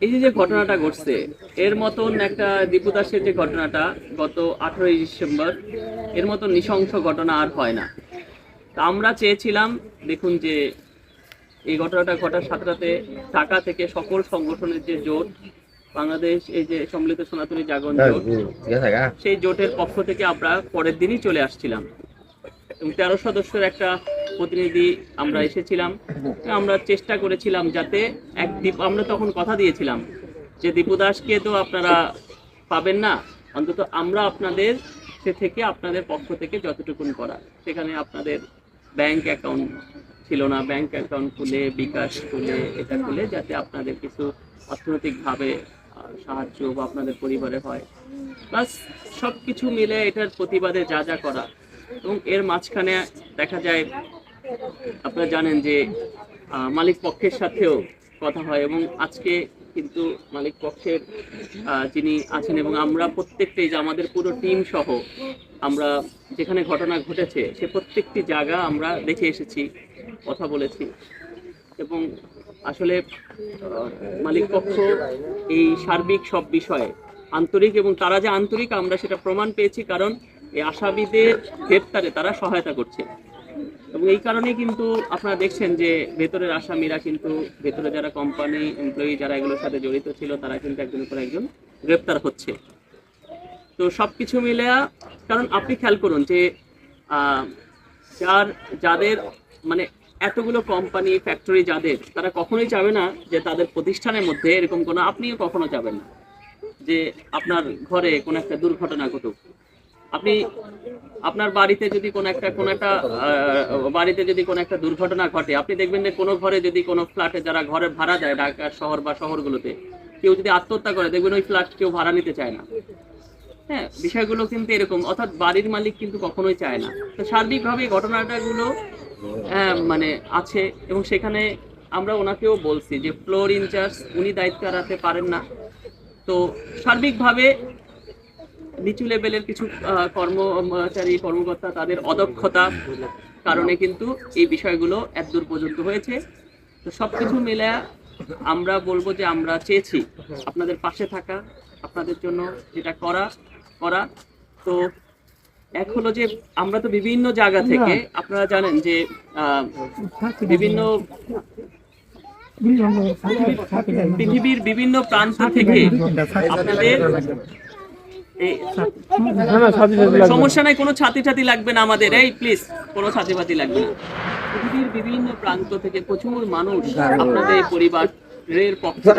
এই যে ঘটনাটা ঘটছে, এর মতন একটা দীপু দাসের যে ঘটনাটা গত 18ই ডিসেম্বর, এর মতন নৃশংস ঘটনা আর হয় না। তা আমরা চেয়েছিলাম, দেখুন যে এই ঘটনাটা ঘটার সাথে সাথে ঢাকা থেকে সকল সংগঠনের যে জোট, বাংলাদেশ এই যে সম্মিলিত সনাতনী জাগরণ জোট, সেই জোটের পক্ষ থেকে আমরা পরের দিনই চলে আসছিলাম এবং 13 সদস্যের একটা প্রতিনিধি আমরা এসেছিলাম। আমরা চেষ্টা করেছিলাম যাতে আমরা তখন কথা দিয়েছিলাম যে দীপু দাসকে তো আপনারা পাবেন না, অন্তত আমরা আপনাদের থেকে আপনাদের পক্ষ থেকে যতটুকুন করা, সেখানে আপনাদের ব্যাংক অ্যাকাউন্ট ছিল না, ব্যাংক অ্যাকাউন্ট খুলে বিকাশ খুলে এটা খুলে যাতে আপনাদের কিছু অর্থনৈতিকভাবে সাহায্য বা আপনাদের পরিবারে হয়, প্লাস সব কিছু মিলে এটার প্রতিবাদে যা যা করা। এবং এর মাঝখানে দেখা যায়, আপনারা জানেন যে মালিক পক্ষের সাথেও কথা হয় এবং আজকে কিন্তু মালিক পক্ষের যিনি আছেন এবং আমরা প্রত্যেকটাই, যে আমাদের পুরো টিম সহ আমরা যেখানে ঘটনা ঘটেছে সে প্রত্যেকটি জায়গা আমরা দেখে এসেছি, কথা বলেছি এবং আসলে মালিক পক্ষ এই সার্বিক সব বিষয়ে আন্তরিক এবং তারা যে আন্তরিক আমরা সেটা প্রমাণ পেয়েছি, কারণ এই আসামিদের গ্রেপ্তারে তারা সহায়তা করছে এবং এই কারণেই কিন্তু আপনারা দেখছেন যে ভেতরের আসামিরা কিন্তু, ভেতরে যারা কোম্পানি এমপ্লয়ি যারা এগুলোর সাথে জড়িত ছিল তারা কিন্তু একজনের পর একজন গ্রেপ্তার হচ্ছে। তো সব কিছু মিলে, কারণ আপনি খেয়াল করুন যে যাদের মানে এতগুলো কোম্পানি ফ্যাক্টরি যাদের, তারা কখনোই চাবে না যে তাদের প্রতিষ্ঠানের মধ্যে এরকম কোনো, আপনিও কখনো চাবেন না যে আপনার ঘরে কোনো একটা দুর্ঘটনা ঘটুক। আপনি আপনার বাড়িতে যদি কোনো একটা বাড়িতে যদি কোনো একটা দুর্ঘটনা ঘটে, আপনি দেখবেন যে কোনো ঘরে যদি কোনো ফ্ল্যাটে যারা ঘরে ভাড়া দেয় ঢাকা শহর বা শহরগুলোতে, কেউ যদি আত্মহত্যা করে দেখবেন ওই ফ্ল্যাট কেউ ভাড়া নিতে চায় না। হ্যাঁ, বিষয়গুলো কিন্তু এরকম, অর্থাৎ বাড়ির মালিক কিন্তু কখনোই চায় না। তো সার্বিকভাবে ঘটনাটাগুলো মানে আছে এবং সেখানে আমরা ওনাকেও বলছি যে ফ্লোর ইনচার্জ উনি দায়িত্ব এড়াতে পারেন না। তো সার্বিকভাবে নিচু লেভেলের কিছু কর্মকর্তা তাদের অদক্ষতা কারণে কিন্তু এই বিষয়গুলো এতদূর পর্যন্ত হয়েছে। তো সবকিছু মিলে আমরা বলবো যে আমরা চেয়েছি আপনাদের পাশে থাকা, আপনাদের জন্য যেটা করা। তো এক হলো যে আমরা তো বিভিন্ন জায়গা থেকে, আপনারা জানেন যে বিভিন্ন পৃথিবীর বিভিন্ন প্রান্ত থেকে আপনাদের সমস্যা নাই, কোনো ছাতি লাগবে না আমাদের, এই প্লিজ কোনো ছাতি লাগবে না। পৃথিবীর বিভিন্ন প্রান্ত থেকে প্রচুর মানুষ আপনাদের পরিবারের পক্ষে